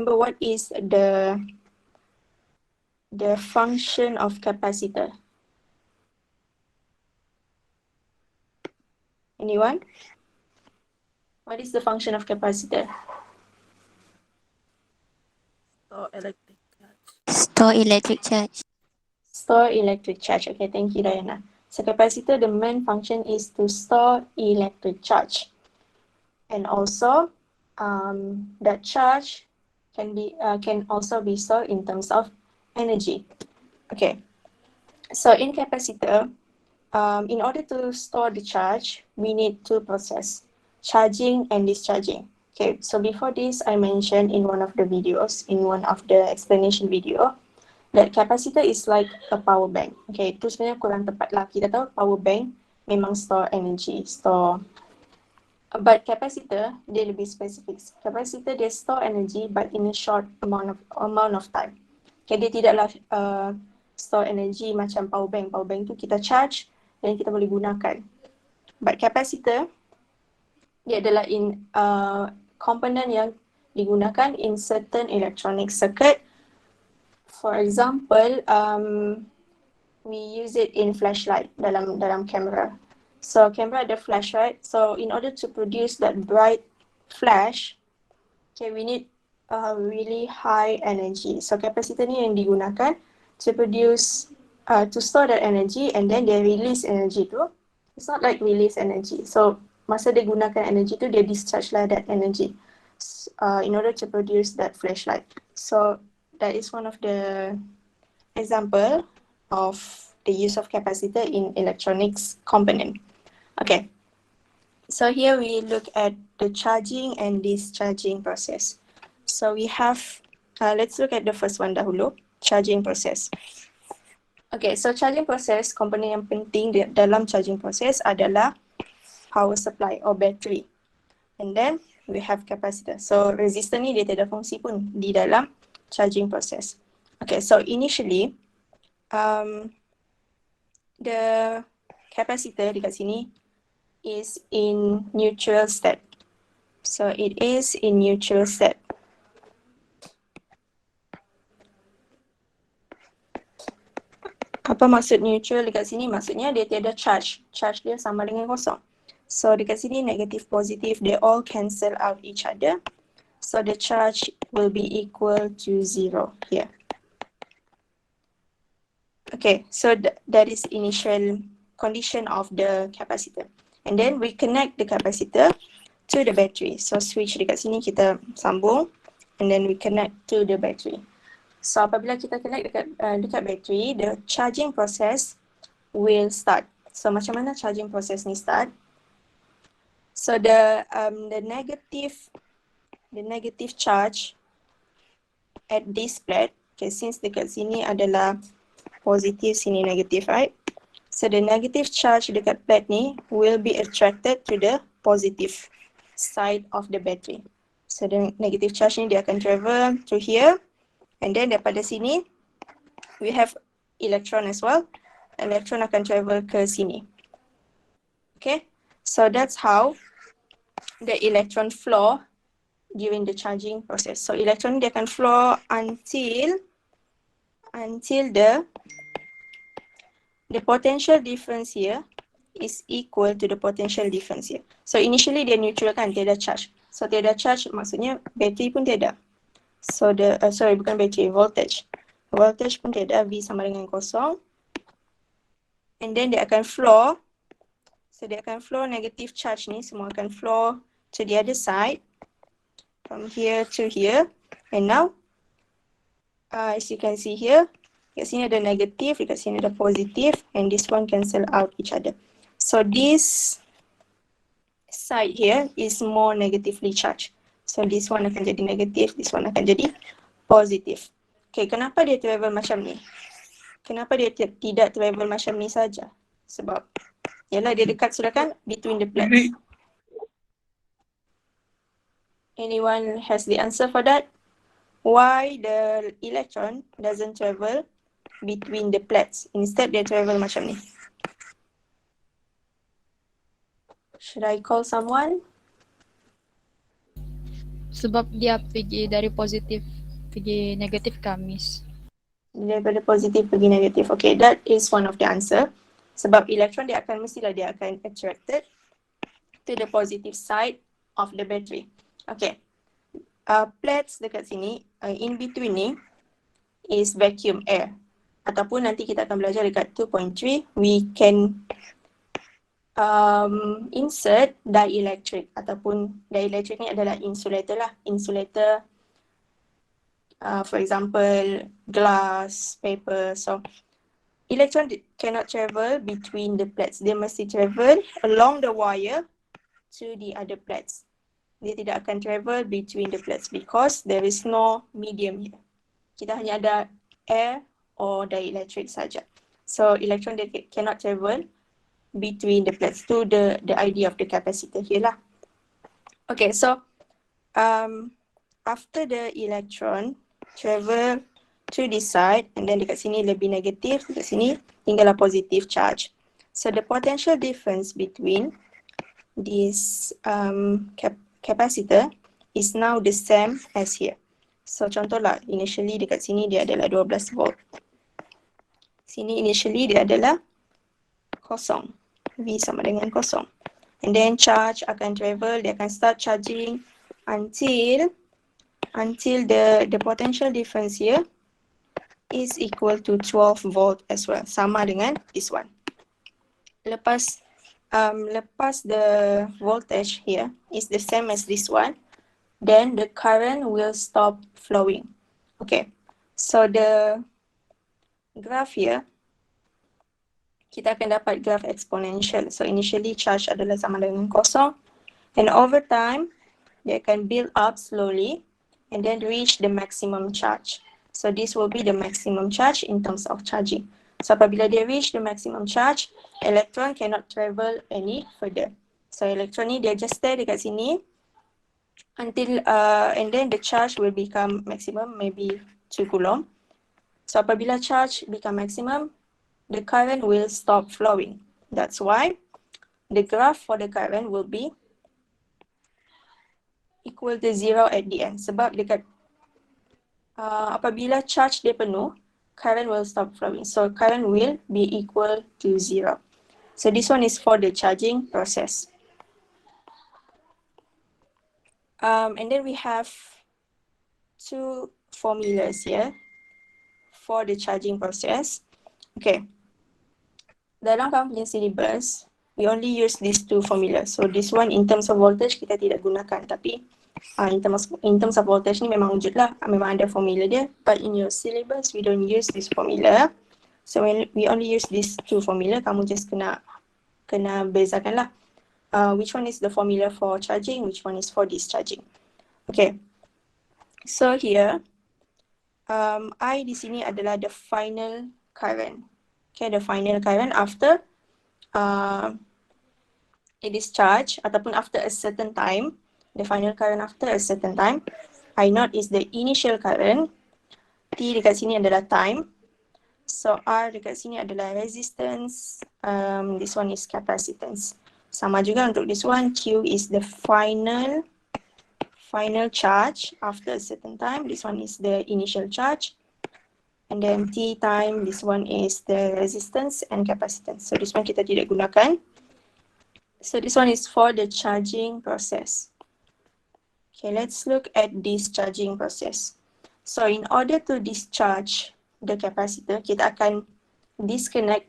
remember what is the function of capacitor? Anyone? What is the function of capacitor? Store electric charge. Store electric charge. Store electric charge. Okay, thank you, Diana. So capacitor, the main function is to store electric charge. And also, that charge can also be stored in terms of energy. Okay, so in capacitor, in order to store the charge, we need two processes, charging and discharging. Okay, so before this, I mentioned in one of the videos, in one of the explanation video, that capacitor is like a power bank. Okay, itu sebenarnya kurang tepat lah. Kita tahu power bank memang store energy, but capacitor, dia lebih spesifik. Capacitor, dia store energy but in a short amount of time. Okay, dia tidaklah store energy macam power bank. Power bank tu kita charge dan kita boleh gunakan. But capacitor, dia adalah komponen yang digunakan in certain electronic circuit. For example, we use it in flashlight dalam camera. So camera ada flashlight. So in order to produce that bright flash, okay, we need really high energy. So capacitor ni yang digunakan to produce, to store that energy, and then they release energy tu. It's not like release energy. So masa dia gunakan energy tu, dia discharge lah that energy in order to produce that flashlight. So that is one of the example of the use of capacitor in electronics component. Okay, so here we look at the charging and discharging process. So we have, let's look at the first one dahulu, charging process. Okay, so charging process, komponen yang penting dalam charging process adalah power supply or battery. And then we have capacitor. So resistor ni dia tiada fungsi pun di dalam charging process. Okay, so initially, the capacitor dekat sini is in neutral state. So it is in neutral state. Apa maksud neutral dekat sini? Maksudnya dia tiada charge. Charge dia sama dengan kosong. So dekat sini negative positive, they all cancel out each other. So the charge will be equal to 0 here. Okay, so that is initial condition of the capacitor. And then we connect the capacitor to the battery. So switch dekat sini kita sambung, and then we connect to the battery. So apabila kita connect dekat battery, the charging process will start. So macam mana charging process ni start? So the negative charge at this plate, okay, since dekat sini adalah positive, sini negative, right? So the negative charge dekat plate ni will be attracted to the positive side of the battery. So the negative charge ni dia akan travel to here, and then daripada sini we have electron as well. Electron akan travel ke sini. Okay, so that's how the electron flow during the charging process. So electron dia akan flow until the potential difference here is equal to the potential difference here. So initially dia neutral kan, tiada charge. So tiada charge maksudnya battery pun tiada. So bukan battery, voltage. Voltage pun tiada, V sama dengan kosong. And then dia akan flow. So dia akan flow negative charge ni, semua akan flow to the other side. From here to here. And now, as you can see here, dekat sini ada negative, dekat sini ada positive, and this one cancel out each other. So this side here is more negatively charged. So this one akan jadi negative, this one akan jadi positive. Okay, kenapa dia travel macam ni? Kenapa dia tidak travel macam ni saja? Sebab, yalah dia dekat sudah kan between the plates. Anyone has the answer for that? Why the electron doesn't travel between the plates? Instead, they travel macam ni. Should I call someone? Sebab dia pergi dari positif pergi negatif ke miss. Daripada positif pergi negatif. Okay, that is one of the answer. Sebab elektron dia akan attracted to the positive side of the battery. Okay. Plates dekat sini, in between ni is vacuum air. Ataupun nanti kita akan belajar dekat 2.3, we can insert dielectric. Ataupun dielectric ni adalah insulator lah. Insulator, for example, glass, paper. So, electron cannot travel between the plates. Dia mesti travel along the wire to the other plates. Dia tidak akan travel between the plates because there is no medium here. Kita hanya ada air or dielectric saja. So electron cannot travel between the plates. To the idea of the capacitor here lah. Okay, so after the electron travel to this side, and then dekat sini lebih negatif, dekat sini tinggallah positive charge. So the potential difference between this capacitor is now the same as here. So contohlah, initially dekat sini dia adalah 12 volt. Sini initially dia adalah kosong. V sama dengan kosong. And then charge akan travel, dia akan start charging until the potential difference here is equal to 12 volt as well. Sama dengan this one. Lepas the voltage here is the same as this one, then the current will stop flowing. Okay, so the graph here, kita akan dapat graph exponential. So initially charge adalah sama dengan kosong, and over time, they can build up slowly and then reach the maximum charge. So this will be the maximum charge in terms of charging. So apabila dia reach the maximum charge, electron cannot travel any further. So electron ni dia just stay dekat sini until and then the charge will become maximum, maybe 2 coulomb. So apabila charge become maximum, the current will stop flowing. That's why the graph for the current will be equal to 0 at the end. Sebab dekat apabila charge dia penuh, current will stop flowing. So current will be equal to 0. So this one is for the charging process. And then we have two formulas here for the charging process. Okay. Dalam kamu punya syllabus, we only use these two formulas. So this one in terms of voltage kita tidak gunakan, tapi in terms of voltage ni memang wujud lah, memang ada formula dia. But in your syllabus, we don't use this formula. So when we only use these two formula, kamu just kena bezakan lah. Which one is the formula for charging, which one is for discharging. Okay. So here, I di sini adalah the final current. Okay, the final current after a discharge ataupun after a certain time. The final current after a certain time. I naught is the initial current. T dekat sini adalah time. So R dekat sini adalah resistance. This one is capacitance. Sama juga untuk this one. Q is the final charge after a certain time. This one is the initial charge. And then T time, this one is the resistance and capacitance. So this one kita tidak gunakan. So this one is for the charging process. Okay, let's look at this charging process. So in order to discharge the capacitor, kita akan disconnect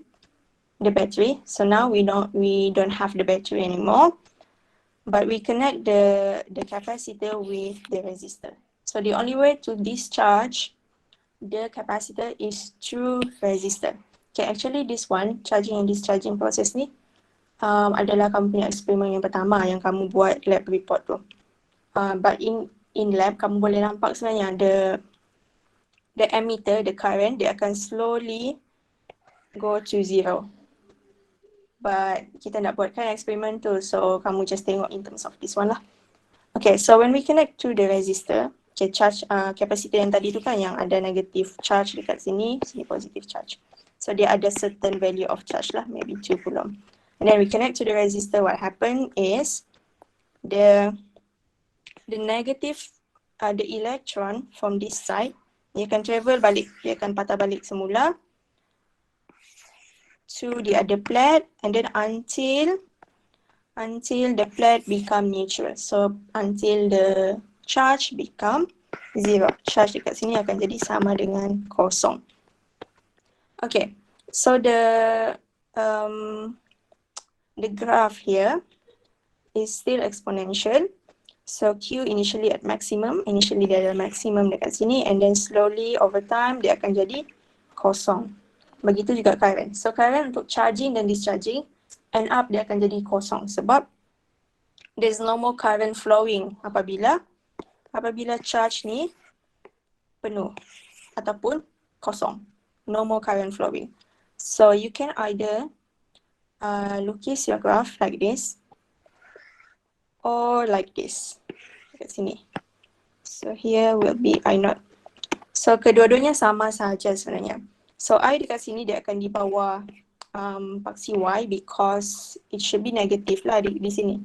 the battery. So now we don't have the battery anymore, but we connect the capacitor with the resistor. So the only way to discharge the capacitor is through resistor. Okay, actually this one, charging and discharging process ni adalah kamu punya eksperimen yang pertama yang kamu buat lab report tu. But in lab, kamu boleh nampak sebenarnya the ammeter, the current, dia akan slowly go to 0. But kita nak buatkan eksperimen tu, so kamu just tengok in terms of this one lah. Okay, so when we connect to the resistor, okay, charge capacitor yang tadi tu kan yang ada negative charge dekat sini positive charge. So dia ada certain value of charge lah, maybe 2 coulomb. And then we connect to the resistor, what happen is the the electron from this side, dia akan travel balik, dia akan patah balik semula to the other plate, and then until the plate become neutral. So until the charge become zero. Charge dekat sini akan jadi sama dengan kosong. Okay, so the graph here is still exponential. So Q initially at maximum, initially dia ada maximum dekat sini, and then slowly over time dia akan jadi kosong. Begitu juga current. So current untuk charging dan discharging, end up dia akan jadi kosong sebab there's no more current flowing apabila charge ni penuh ataupun kosong. No more current flowing. So you can either lukis your graph like this or like this. Dekat sini. So here will be I naught. So kedua-duanya sama sahaja sebenarnya. So I dekat sini dia akan di bawah paksi Y because it should be negative lah di sini.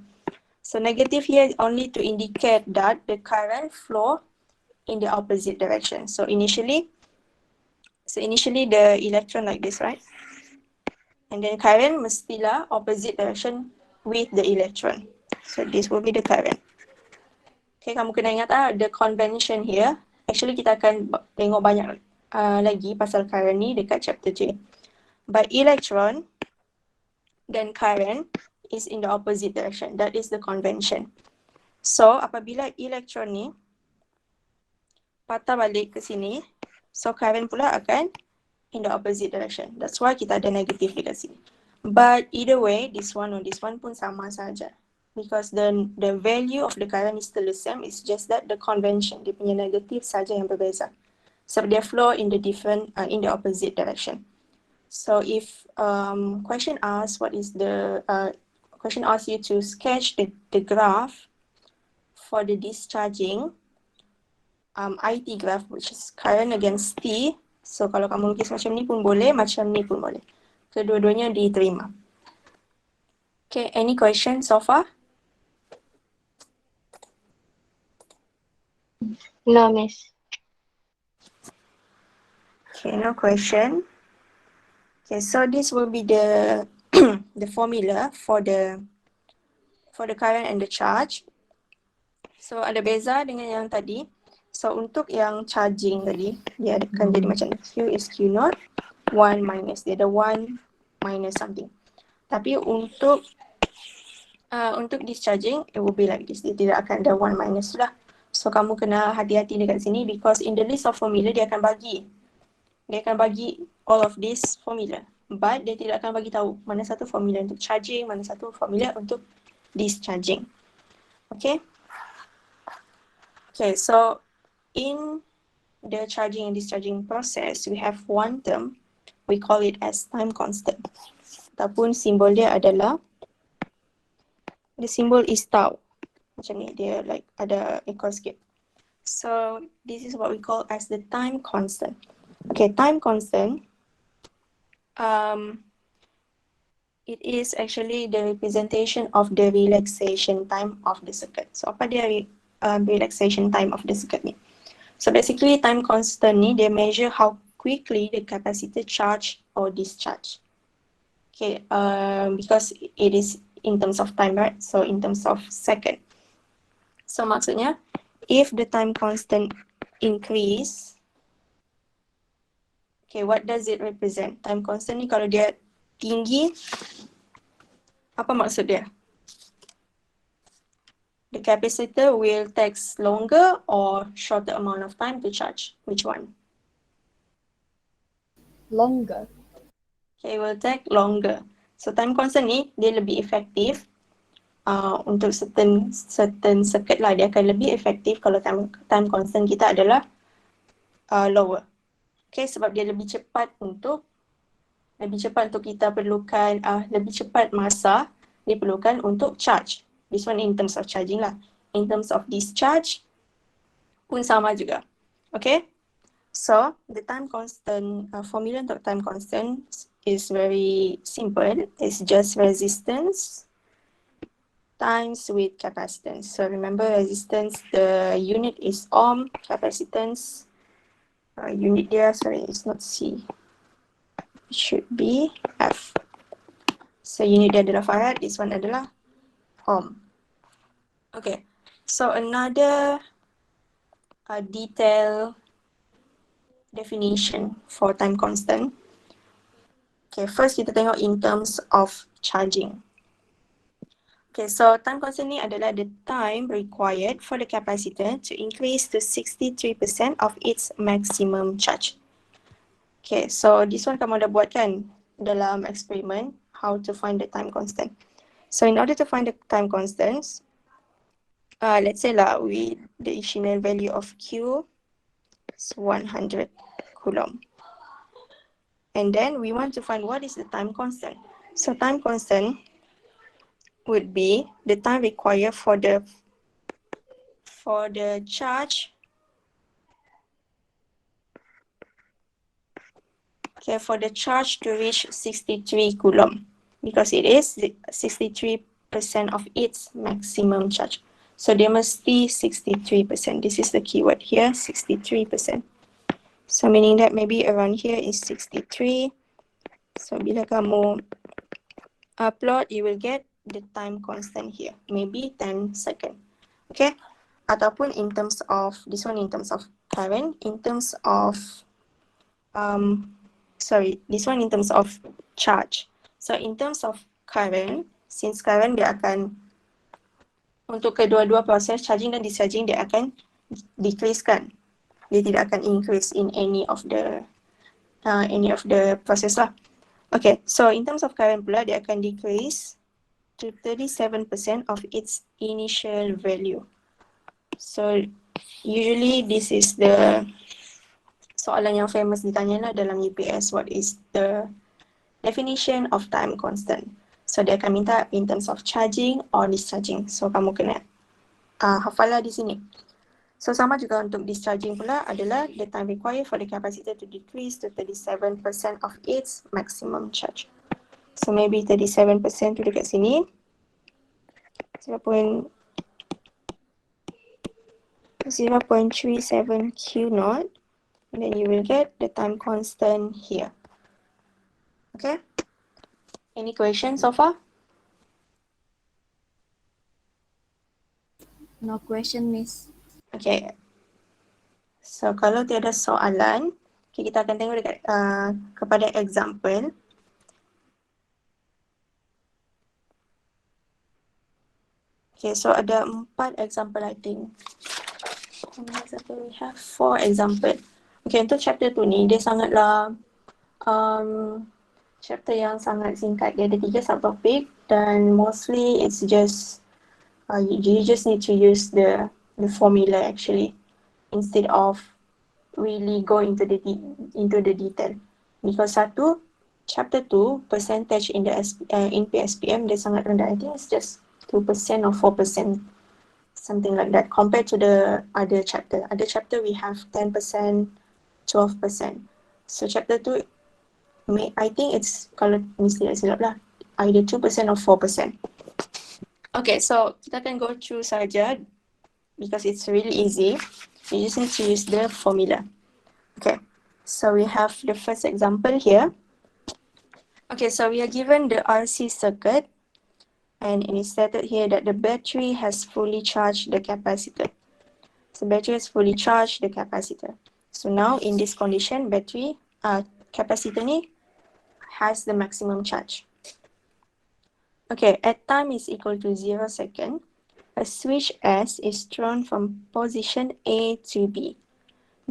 So negative here only to indicate that the current flow in the opposite direction. So initially the electron like this, right? And then current mestilah opposite direction with the electron. So this will be the current. Okay, kamu kena ingat the convention here. Actually kita akan tengok banyak lagi pasal current ni dekat chapter J. But electron dan current is in the opposite direction. That is the convention. So apabila electron ni patah balik ke sini, so current pula akan in the opposite direction. That's why kita ada negative dekat sini. But either way, this one or this one pun sama saja. Because the value of the current is still the same. It's just that the convention, dia punya negative saja yang berbeza. So they flow in the different, in the opposite direction. So if question asks question asks you to sketch the graph for the discharging IT graph, which is current against T. So kalau kamu lukis macam ni pun boleh, macam ni pun boleh. Kedua-duanya diterima. Okay, any questions so far? No, miss. Okay, no question. Okay, so this will be the the formula for the current and the charge. So ada beza dengan yang tadi. So untuk yang charging tadi, dia akan jadi macam ni. Q is Q naught, 1 minus. Dia ada 1 minus something. Tapi untuk discharging, it will be like this. Dia tidak akan ada 1 minus lah. So kamu kena hati-hati dekat sini because in the list of formula dia akan bagi all of this formula. But dia tidak akan bagi tahu mana satu formula untuk charging, mana satu formula untuk discharging. Okay? Okay, so in the charging and discharging process, we have one term, we call it as time constant. Ataupun simbol dia adalah, the symbol is tau. Macam ni, dia like ada equal sikit. So this is what we call as the time constant. Okay, time constant, it is actually the representation of the relaxation time of the circuit. So apa dia relaxation time of the circuit ni? So basically time constant ni they measure how quickly the capacitor charge or discharge. Okay, because it is in terms of time, right? So in terms of second. So maksudnya if the time constant increase, okay, what does it represent? Time constant ni kalau dia tinggi, apa maksud dia? The capacitor will take longer or shorter amount of time to charge. Which one? Longer. Okay, it will take longer. So time constant ni dia lebih efektif untuk certain circuit lah. Dia akan lebih efektif kalau time constant kita adalah lower. Okay, sebab dia lebih cepat untuk kita perlukan lebih cepat masa diperlukan untuk charge. This one in terms of charging lah. In terms of discharge pun sama juga. Okay, so the time constant formula untuk time constant is very simple. It's just resistance times with capacitance. So remember resistance, the unit is ohm, capacitance, unit there, sorry, it's not C. It should be F. So unit dia adalah farad, this one adalah ohm. Okay, so another detailed definition for time constant. Okay, first kita tengok in terms of charging. Okay, so time constant ni adalah the time required for the capacitor to increase to 63% of its maximum charge. Okay, so this one kamu dah buat kan dalam experiment, how to find the time constant. So in order to find the time constants, let's say lah with the initial value of Q is 100 coulomb. And then we want to find what is the time constant. So time constant would be the time required for the charge, okay, for the charge to reach 63 coulomb, because it is 63% of its maximum charge. So they must be 63%. This is the keyword here, 63%. So meaning that maybe around here is 63. So bila kamu upload, you will get the time constant here, maybe 10 seconds. Okay, ataupun in terms of this one, in terms of current, in terms of this one in terms of charge. So in terms of current, since current dia akan untuk kedua-dua proses charging dan discharging, dia akan decrease kan, dia tidak akan increase in any of the process lah. Okay, so in terms of current pula, dia akan decrease to 37% of its initial value. So usually this is the soalan yang famous ditanya lah dalam UPS, what is the definition of time constant. So dia akan minta in terms of charging or discharging. So kamu kena hafal lah di sini. So sama juga untuk discharging pula adalah the time required for the capacitor to decrease to 37% of its maximum charge. So maybe 37% tu dekat sini 0.37 Q naught, and then you will get the time constant here. Okay, any questions so far? No question, Miss. Okay, so kalau tiada soalan, okay, kita akan tengok dekat kepada example. Okay, so ada 4 example I think. How many example we have? 4 example. Okay, untuk chapter 2 ni dia sangatlah chapter yang sangat singkat. Dia ada 3 subtopik dan mostly it's just you just need to use the formula actually instead of really go into the detail. Because chapter 2 percentage in the in PSPM dia sangat rendah. I think it's just 2% or 4%, something like that, compared to the other chapter. Other chapter we have 10%, 12%. So chapter 2, I think it's, kalau mesti tak silap lah, either 2% or 4%. Okay, so kita akan go through saja because it's really easy. You just need to use the formula. Okay, so we have the first example here. Okay, so we are given the RC circuit. And it is stated here that the battery has fully charged the capacitor. So battery has fully charged the capacitor. So now in this condition, capacitor ni has the maximum charge. Okay, at time is equal to 0 second, a switch S is thrown from position A to B.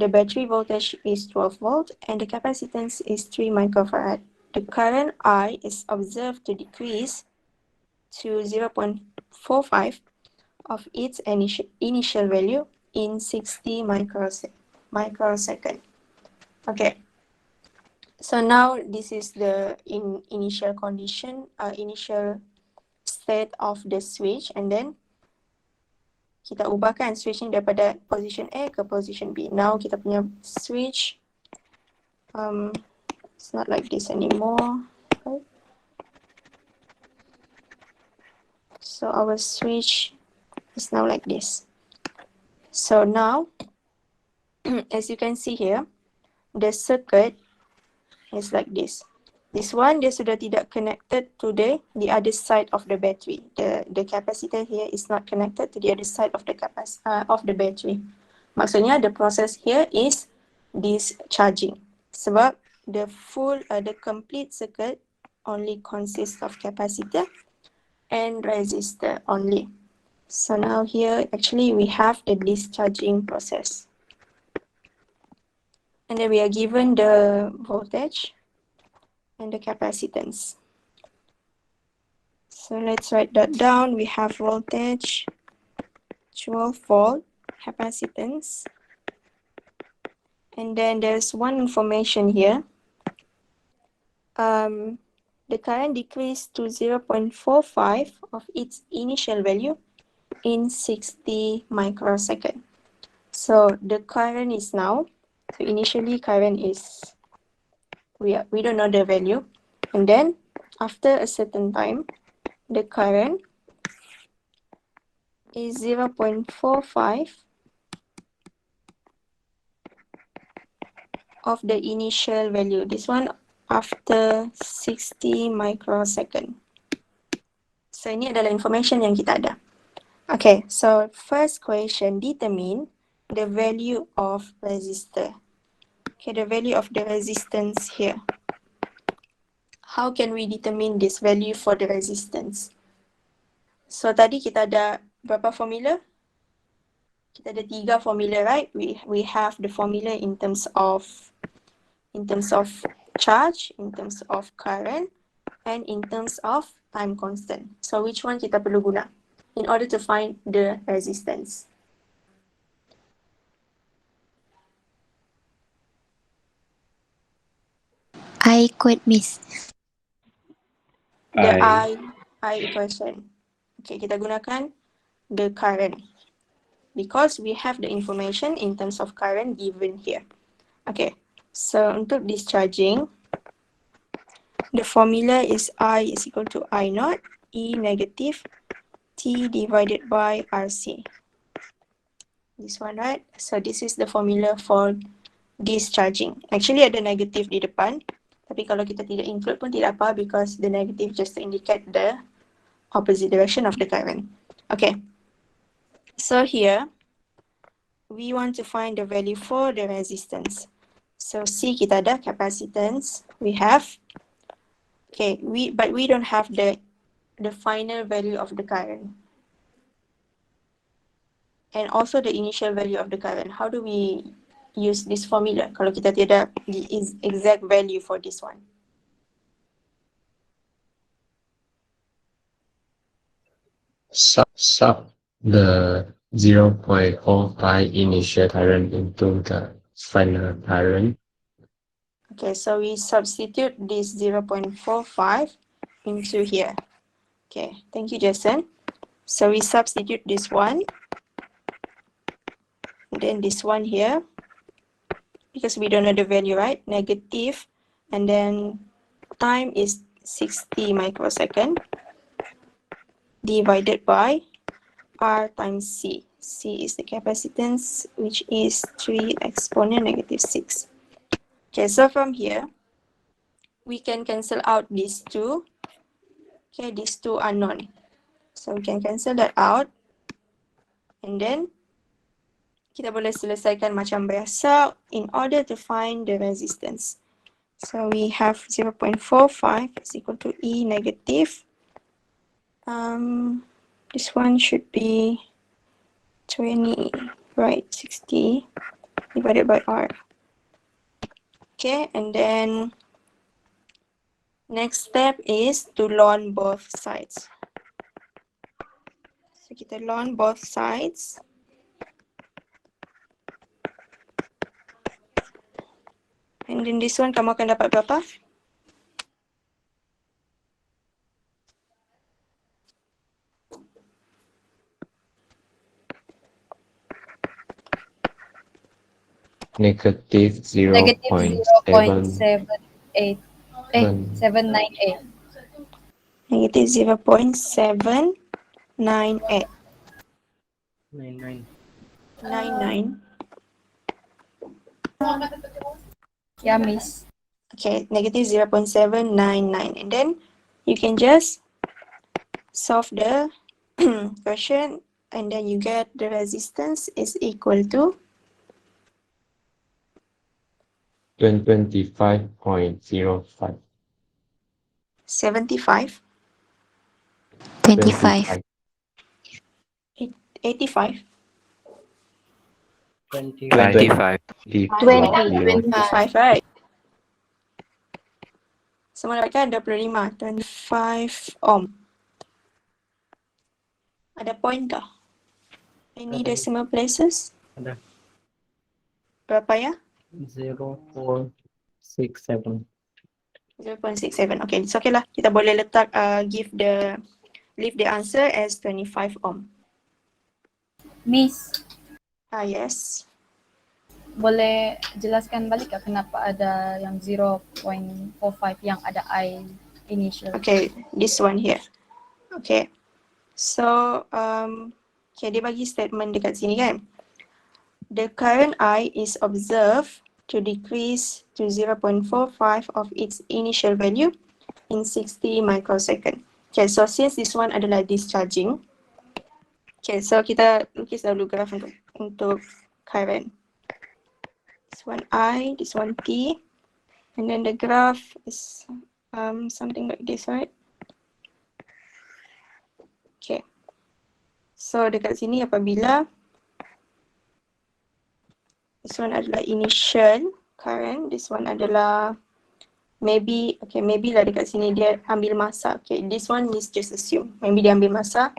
The battery voltage is 12 volt and the capacitance is 3 microfarad. The current I is observed to decrease to 0.45 of its initial value in 60 microsecond. Okay, so now this is the initial condition, initial state of the switch, and then kita ubahkan switch ni daripada position A ke position B. Now kita punya switch it's not like this anymore. Okay. So our switch is now like this. So now, as you can see here, the circuit is like this. This one, dia sudah tidak connected to the other side of the battery. The capacitor here is not connected to the other side of the battery. Maksudnya, the process here is discharging. Sebab the complete circuit only consists of capacitor and resistor only. So now here, actually, we have the discharging process. And then we are given the voltage and the capacitance. So let's write that down. We have voltage, 12 volt, capacitance. And then there's one information here. The current decreased to 0.45 of its initial value in 60 microseconds. So the current is now, so initially current is, we don't know the value. And then after a certain time, the current is 0.45 of the initial value. This one after 60 microsecond. So ini adalah information yang kita ada. Okay, so first question, determine the value of resistor. Okay, the value of the resistance here. How can we determine this value for the resistance? So tadi kita ada berapa formula? Kita ada 3 formula, right? We have the formula in terms of charge, in terms of current, and in terms of time constant. So which one kita perlu guna in order to find the resistance? I quit, Miss. The I. I equation. Okay, kita gunakan the current because we have the information in terms of current given here. Okay, so untuk discharging, the formula is I is equal to I naught E negative T divided by RC. This one, right? So this is the formula for discharging. Actually ada negative di depan, tapi kalau kita tidak include pun tidak apa because the negative just to indicate the opposite direction of the current. Okay, so here we want to find the value for the resistance. So C kita ada capacitance, we have, okay, but we don't have the final value of the current. And also the initial value of the current. How do we use this formula kalau kita tiada the exact value for this one? Sub the 0.05 initial current into the final current. Okay, so we substitute this 0.45 into here. Okay, thank you, Jason. So we substitute this one. And then this one here. Because we don't know the value, right? Negative. And then time is 60 microsecond. Divided by R times C. C is the capacitance, which is 3 exponent negative 6. Okay, so from here, we can cancel out these two. Okay, these two are known. So we can cancel that out. And then, kita boleh selesaikan macam biasa in order to find the resistance. So we have 0.45 is equal to E negative. This one should be 20, right, 60 divided by R. Okay, and then next step is to learn both sides. So kita learn both sides. And then this one kamu akan dapat berapa? Negative Negative 0.7. 0.78. 798. Negative 0.798. 98. 99. 99. Yeah, Miss. Okay, negative 0.799. And then you can just solve the question, and then you get the resistance is equal to 25.05. 75, 25. 85, 20. 25. 25, right? Semua dapatkan 25, 25 ohm. Ada point kah? Any Ada. decimal places? Ada. Berapa ya? 0.67. 0.67. Okay, it's okay lah. Kita boleh letak leave the answer as 25 ohm. Miss, Yes. boleh jelaskan balik kah kenapa ada yang 0.45 yang ada I initial? Okay, this one here. Okay. So, okay, dia bagi statement dekat sini kan. The current I is observed to decrease to 0.45 of its initial value in 60 microsecond. Okay, so since this one adalah discharging, okay, so kita lukis dulu graf untuk current. This one I, this one T, and then the graph is something like this, right? Okay. So dekat sini apabila this one adalah initial current, this one adalah maybe lah dekat sini dia ambil masa. Okay, this one is just assume. Maybe dia ambil masa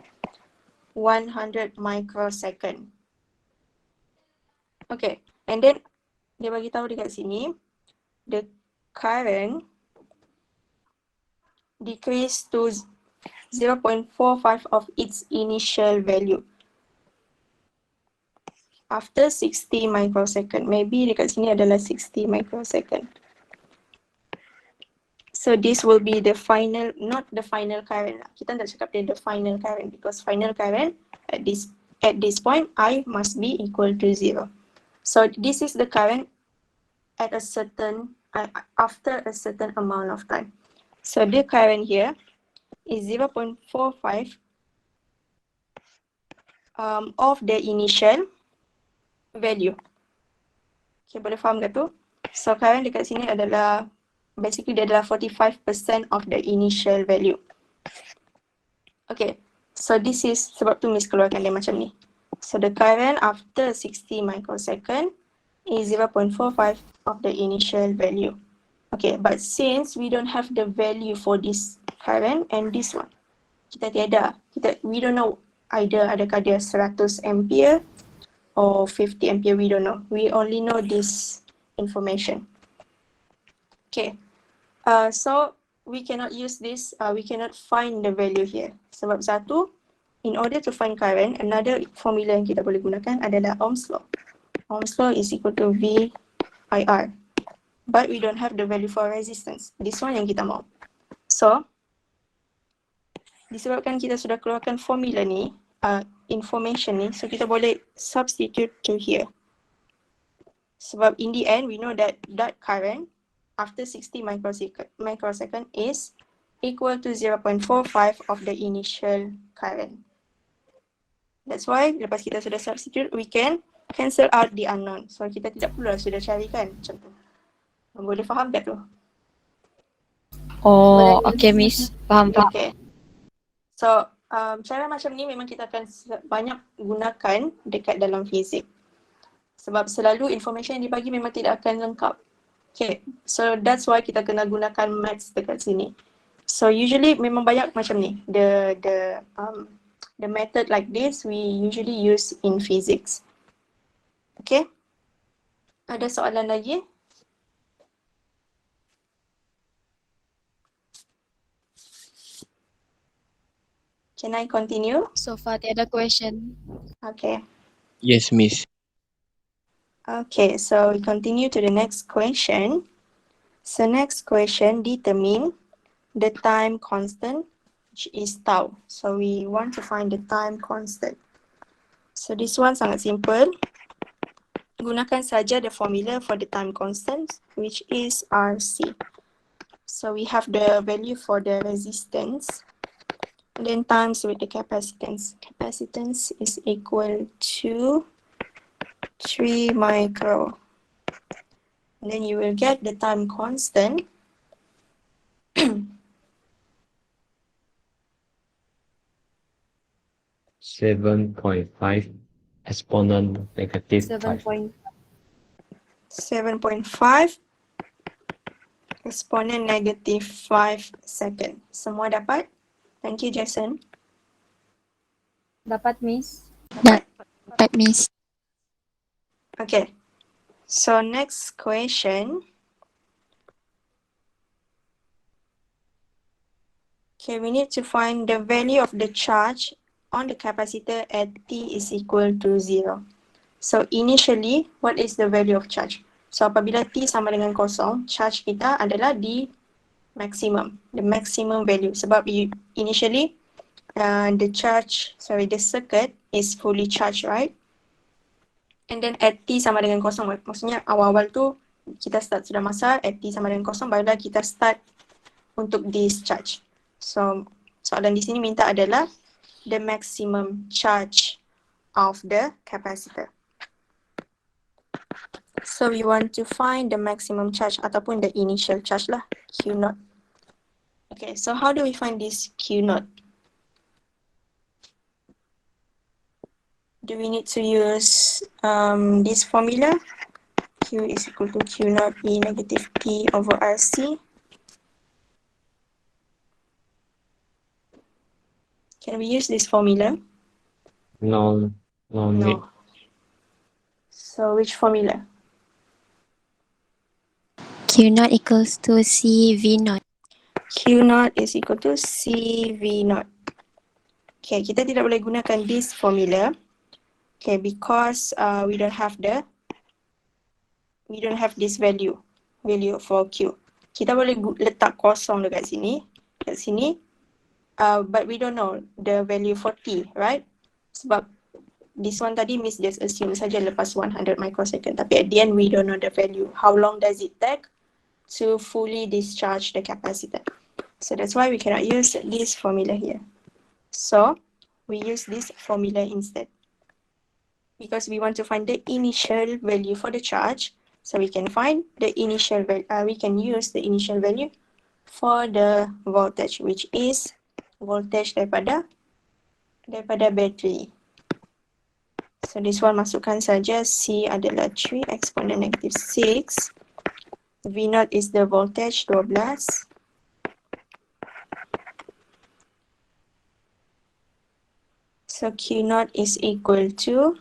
100 microsecond. Okay, and then dia bagi tahu dekat sini the current decrease to 0.45 of its initial value after 60 microsecond. Maybe dekat sini adalah 60 microsecond. So this will be the final, not the final current. Kita tak cakap dia the final current because final current at this point I must be equal to 0. So this is the current at a certain after a certain amount of time. So the current here is 0.45 of the initial value. Okay, boleh faham ke tu? So current dekat sini adalah basically dia adalah 45% of the initial value. Okay, so this is sebab tu Miss keluarkan dia macam ni. So the current after 60 microsecond is 0.45 of the initial value. Okay, but since we don't have the value for this current and this one, kita tiada. We don't know either adakah dia 100 ampere or 50 ampere, we don't know. We only know this information. Okay, so we cannot use this, we cannot find the value here. Sebab satu, in order to find current, another formula yang kita boleh gunakan adalah Ohm's law. Ohm's law is equal to VIR. But we don't have the value for resistance. This one yang kita mau. So, disebabkan kita sudah keluarkan formula ni, information ni, so kita boleh substitute to here. Sebab in the end, we know that current after 60 microsecond is equal to 0.45 of the initial current. That's why lepas kita sudah substitute, we can cancel out the unknown. So kita tidak perlu sudah carikan macam tu. Boleh faham tak tu? Oh, okay Miss. Faham. Okay. So, cara macam ni memang kita akan banyak gunakan dekat dalam fizik. Sebab selalu information yang dibagi memang tidak akan lengkap. Okay, so that's why kita kena gunakan maths dekat sini. So usually memang banyak macam ni. The method like this we usually use in physics. Okay. Ada soalan lagi? Can I continue? So far tiada question. Okay. Yes, Miss. Okay, so we continue to the next question. So next question, determine the time constant which is tau. So we want to find the time constant. So this one sangat simple. Gunakan saja the formula for the time constant, which is RC. So we have the value for the resistance, and then times with the capacitance. Capacitance is equal to 3 micro. And then you will get the time constant. 7.5 exponent negative 5. 7.5 exponent negative 5 second. Semua dapat? Thank you, Jason. Dapat, Miss? Dapat, Miss. Okay. So next question. Okay, we need to find the value of the charge on the capacitor at T is equal to 0. So initially, what is the value of charge? So apabila T sama dengan kosong, charge kita adalah di maximum, the maximum value. Sebab initially, the circuit is fully charged, right? And then at T sama dengan kosong, maksudnya awal-awal tu kita start sudah masa, at T sama dengan kosong, barulah kita start untuk discharge. So soalan di sini minta adalah the maximum charge of the capacitor. So we want to find the maximum charge ataupun the initial charge lah, Q naught. Okay, so how do we find this Q naught? Do we need to use this formula? Q is equal to Q naught E negative T over RC. Can we use this formula? No need. So which formula? Q naught equals to C V naught. Q naught is equal to C V naught. Okay, kita tidak boleh gunakan this formula. Okay, because we don't have this value for Q. Kita boleh letak kosong dekat sini, but we don't know the value for T, right? Sebab this one tadi Miss just assume saja lepas 100 microsecond, tapi at the end we don't know the value. How long does it take to fully discharge the capacitor? So that's why we cannot use this formula here. So we use this formula instead. Because we want to find the initial value for the charge, so we can find the initial value. We can use the initial value for the voltage, which is voltage daripada battery. So this one masukkan saja, C adalah 3 exponent negative 6. V naught is the voltage 12. So Q naught is equal to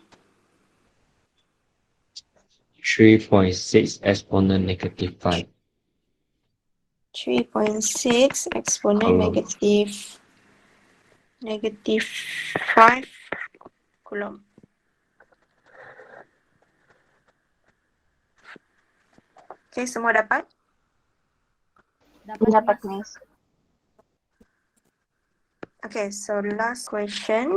3.6 exponent negative 5. 3.6 exponent Coulomb. negative 5 coulomb. Okay, semua dapat? Dapat, Miss. Okay, so last question.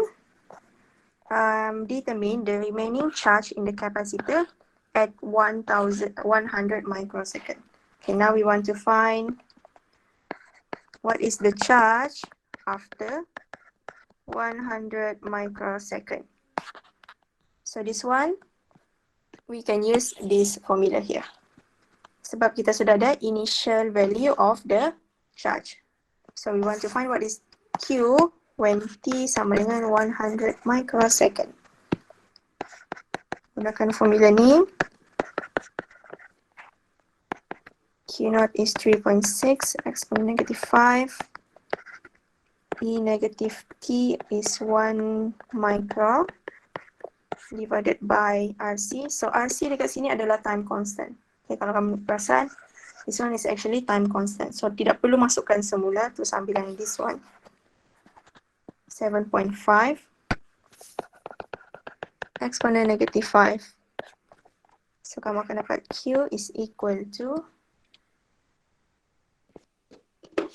Determine the remaining charge in the capacitor at 100 microsecond. Okay, now we want to find what is the charge after 100 microsecond. So this one, we can use this formula here. Sebab kita sudah ada initial value of the charge. So we want to find what is Q when T sama dengan 100 microsecond. Gunakan formula ni. Q naught is 3.6 exponent negative 5. E negative T is 1 micro divided by RC. So RC dekat sini adalah time constant. Okay, kalau kamu perasan, this one is actually time constant. So tidak perlu masukkan semula, terus ambil yang this one. 7.5 exponent negative 5. So kamu akan dapat Q is equal to 0.5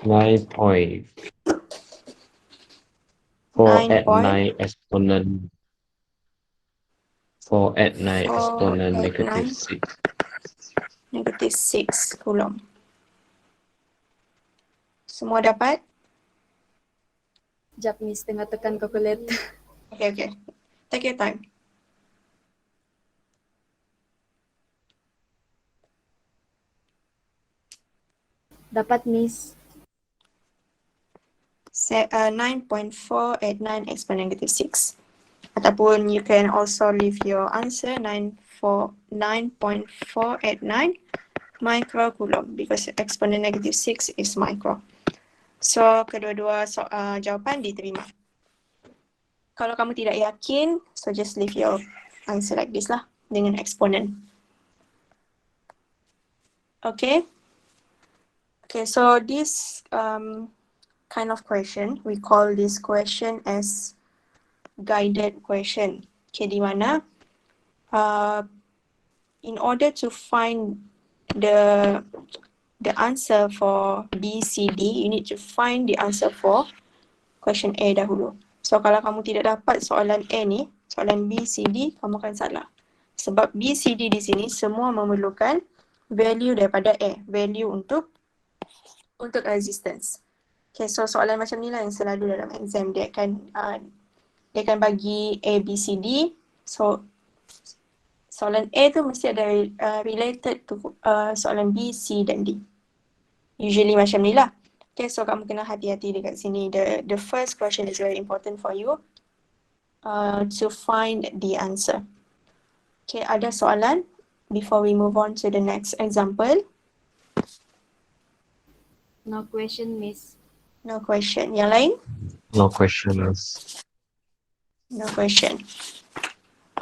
9.4 at 9 exponent 4 at 9 exponent negative 6. Negative 6 coulomb. Semua dapat? Sekejap Miss, tengah tekan calculator. Okay. Take your time. Dapat Miss. 9.4 at 9 exponent negative 6. Ataupun you can also leave your answer 9.4 at 9 microcoulomb because exponent negative 6 is micro. So kedua-dua jawapan diterima. Kalau kamu tidak yakin, so just leave your answer like this lah dengan exponent. Okay, so this kind of question, we call this question as guided question. Okay, di mana in order to find the answer for B, C, D, you need to find the answer for question A dahulu. So kalau kamu tidak dapat soalan A ni, soalan B, C, D, kamu akan salah. Sebab B, C, D di sini semua memerlukan value daripada A, value untuk resistance. Okay, so soalan macam ni lah yang selalu dalam exam dia akan bagi A, B, C, D. So soalan A tu mesti ada related to soalan B, C dan D. Usually macam ni lah. Okay, so kamu kena hati-hati dekat sini. The first question is very important for you to find the answer. Okay, ada soalan before we move on to the next example? No question Miss. No question. Yang lain? No questions. No question.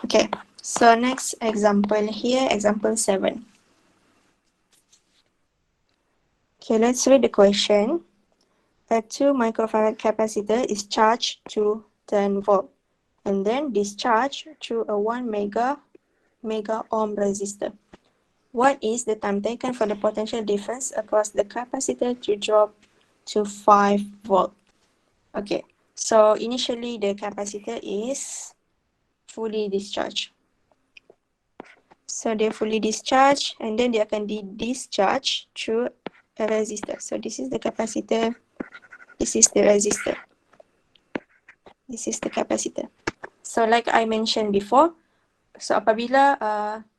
Okay, so next example here, example 7. Okay, let's read the question. A 2 microfarad capacitor is charged to 10 volt and then discharged through a 1 mega ohm resistor. What is the time taken for the potential difference across the capacitor to drop to 5 volt? Okay, so initially the capacitor is fully discharged. So they're fully discharged and then they akan discharge through a resistor. So this is the capacitor, this is the resistor, this is the capacitor. So like I mentioned before, so apabila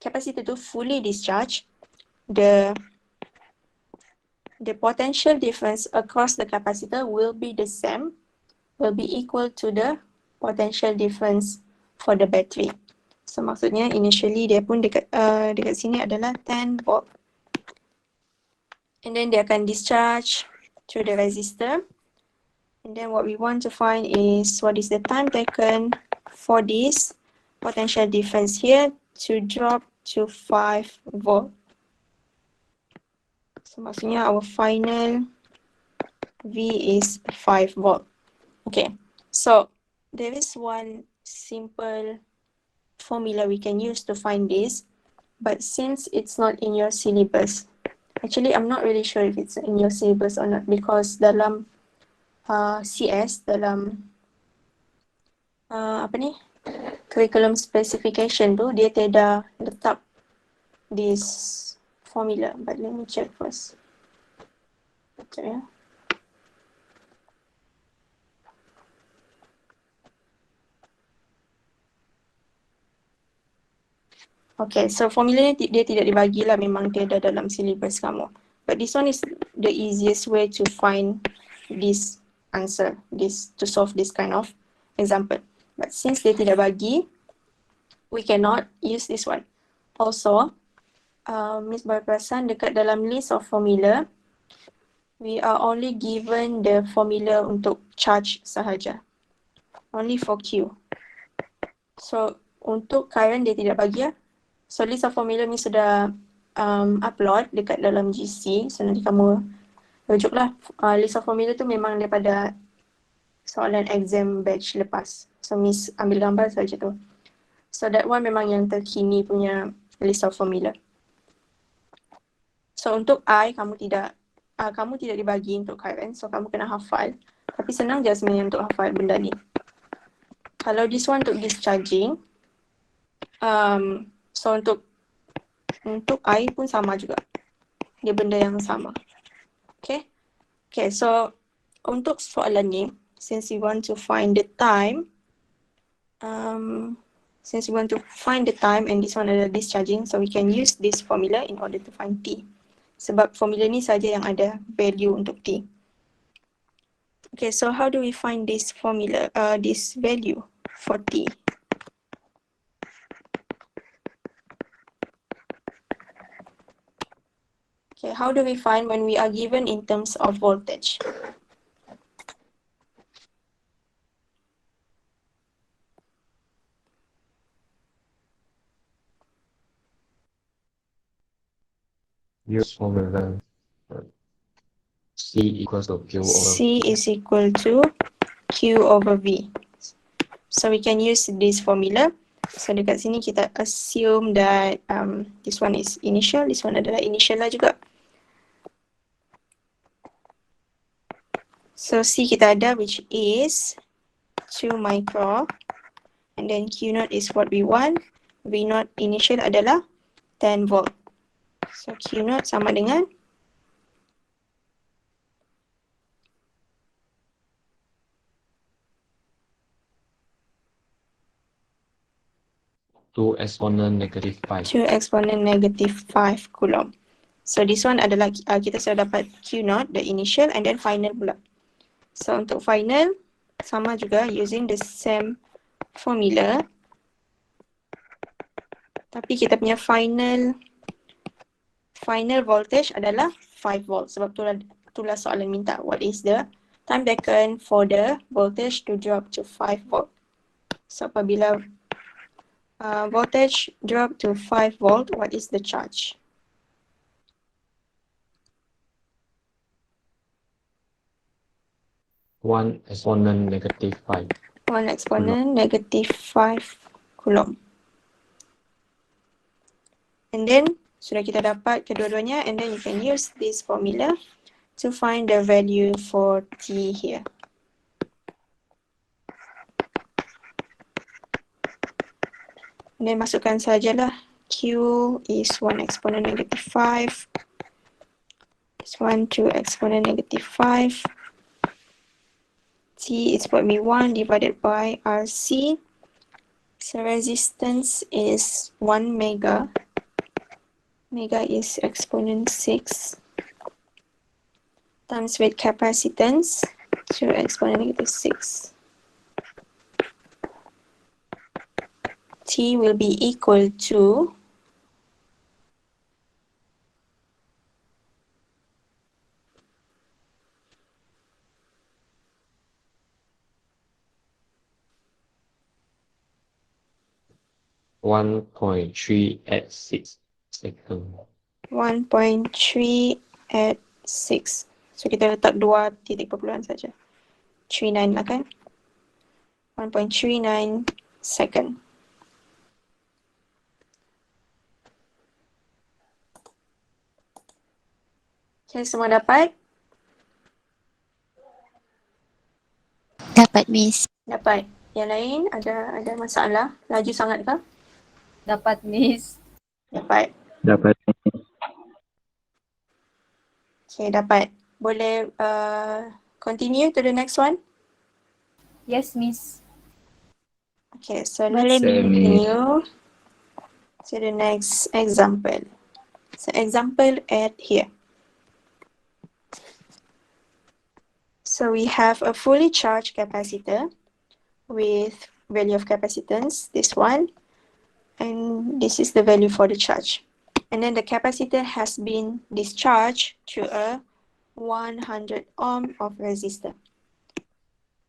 capacitor tu fully discharged, the potential difference across the capacitor will be the same, will be equal to the potential difference for the battery. So maksudnya initially dia pun dekat sini adalah 10 volt. And then dia akan discharge through the resistor. And then what we want to find is what is the time taken for this potential difference here to drop to 5 volt. So maksudnya our final V is 5 volt. Okay, so there is one simple formula we can use to find this, but since it's not in your syllabus, actually I'm not really sure if it's in your syllabus or not because dalam CS, dalam curriculum specification tu dia tiada letak this formula, but let me check first. Sekejap ya. Okay, so formula ni dia tidak dibagi lah, memang dia ada dalam syllabus kamu. But this one is the easiest way to find this answer, to solve this kind of example. But since dia tidak bagi, we cannot use this one. Also, Miss berperasan dekat dalam list of formula, we are only given the formula untuk charge sahaja. Only for Q. So, untuk current dia tidak bagi lah. So list of formula ni sudah upload dekat dalam GC. So nanti kamu rujuklah. List of formula tu memang daripada soalan exam batch lepas. So Miss ambil gambar saja tu. So that one memang yang terkini punya list of formula. So untuk I, kamu tidak kamu tidak dibagi untuk current, so kamu kena hafal. Tapi senang je sebenarnya untuk hafal benda ni. Kalau this one untuk discharging, so untuk air pun sama juga. Dia benda yang sama. Okay. Okay, so untuk soalan ni, since we want to find the time, and this one adalah discharging, so we can use this formula in order to find T. Sebab formula ni saja yang ada value untuk T. Okay, so how do we find this formula, this value for T? Okay, how do we find when we are given in terms of voltage? Use formula. C equals to Q over C is equal to Q over V. So we can use this formula. So dekat sini kita assume that this one is initial, this one adalah initial lah juga. So C kita ada, which is 2 micro, and then Q naught is what we want. V naught initial adalah 10 volt. So Q naught sama dengan 2 exponent negative 5. 2 exponent negative 5 coulomb. So this one adalah kita sudah dapat Q naught, the initial, and then final pula. So untuk final, sama juga using the same formula. Tapi kita punya final voltage adalah 5 volt. Sebab itulah soalan minta. What is the time taken for the voltage to drop to 5 volt? So apabila voltage drop to 5 volt, what is the charge? One exponent negative 5. 1 exponent negative 5 coulomb. And then, sudah kita dapat kedua-duanya, and then you can use this formula to find the value for T here. And then masukkan sajalah. Q is 1 exponent negative 5. This one 2 exponent negative 5. T is what we want divided by RC. So resistance is 1 mega. Mega is exponent 6. Times with capacitance, 2 exponent negative 6. T will be equal to 1.3 at 6 seconds. 1.3 at 6. So kita letak 2 titik perpuluhan saja. 39 lah kan? 1.39 second. Okay, semua dapat? Dapat, Miss. Dapat. Yang lain ada masalah? Laju sangat ke? Dapat, Miss. Dapat. Dapat. Okay, dapat. Boleh continue to the next one? Yes, Miss. Okay, so Boleh, let's Miss. continue to the next example. So example at here. So we have a fully charged capacitor with value of capacitance, this one, and this is the value for the charge. And then the capacitor has been discharged to a 100 ohm of resistor.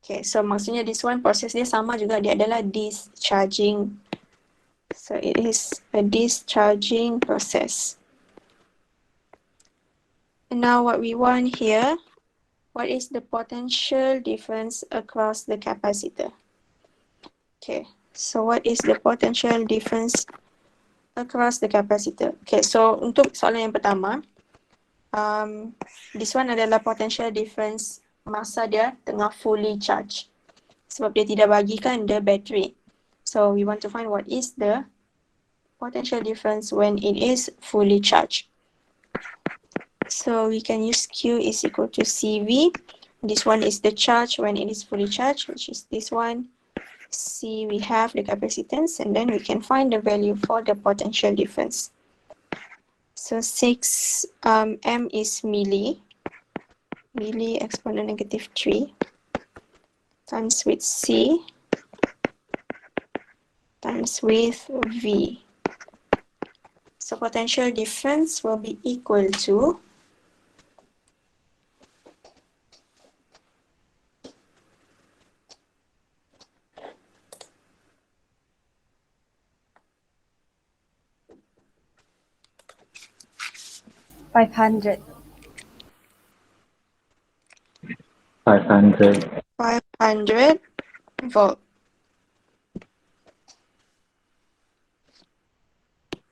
Okay, so maksudnya this one proses dia sama juga, dia adalah discharging. So it is a discharging process. And now what we want here, what is the potential difference across the capacitor? Okay, so what is the potential difference across the capacitor? Okay, so untuk soalan yang pertama, This one adalah potential difference masa dia tengah fully charged. Sebab dia tidak bagikan the battery. So we want to find what is the potential difference when it is fully charged. So we can use Q is equal to CV. This one is the charge when it is fully charged, which is this one. C, we have the capacitance, and then we can find the value for the potential difference. So 6 M is milli exponent negative 3 times with C times with V. So potential difference will be equal to 500. 500. 500 volt.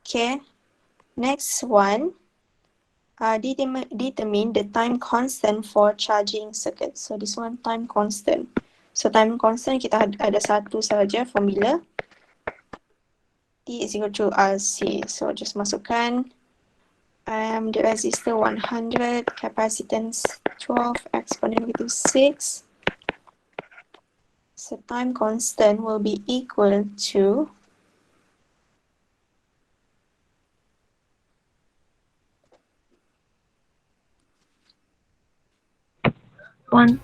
Okay, next one, determine the time constant for charging circuit. So this one time constant. So time constant kita ada satu sahaja formula. T is equal to RC. So just masukkan the resistor 100, capacitance 12, exponent negative 6. So time constant will be equal to 1.2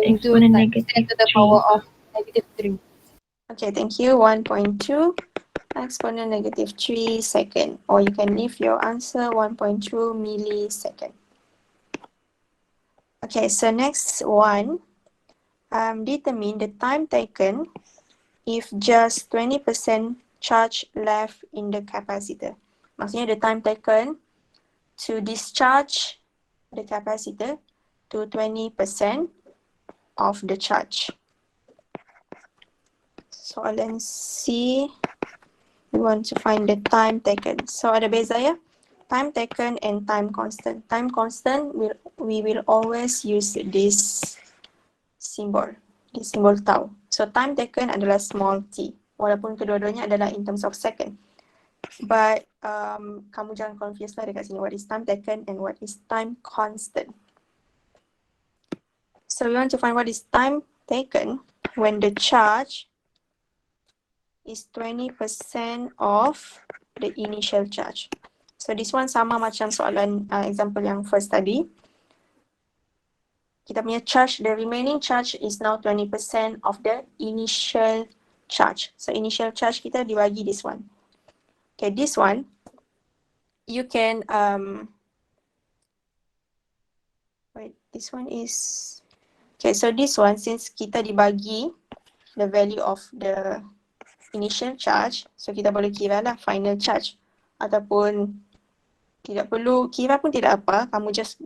exponent times negative 10 to the 3. power of negative 3. okay, thank you. 1.2 exponent negative 3 second, or you can leave your answer 1.2 millisecond. Okay, so next one, determine the time taken if just 20% charge left in the capacitor. Maksudnya the time taken to discharge the capacitor to 20% of the charge. Soalan C, we want to find the time taken. So ada beza ya? Time taken and time constant. Time constant, we will always use this symbol tau. So time taken adalah small t, walaupun kedua-duanya adalah in terms of second. But kamu jangan confuse lah dekat sini what is time taken and what is time constant. So we want to find what is time taken when the charge is 20% of the initial charge. So this one sama macam soalan example yang first tadi. Kita punya charge, the remaining charge is now 20% of the initial charge. So initial charge kita dibagi this one. Okay, this one, you can, wait, this one is, okay, so this one, since kita dibagi the value of the initial charge, so kita boleh kira lah final charge. Ataupun tidak perlu kira pun tidak apa, kamu just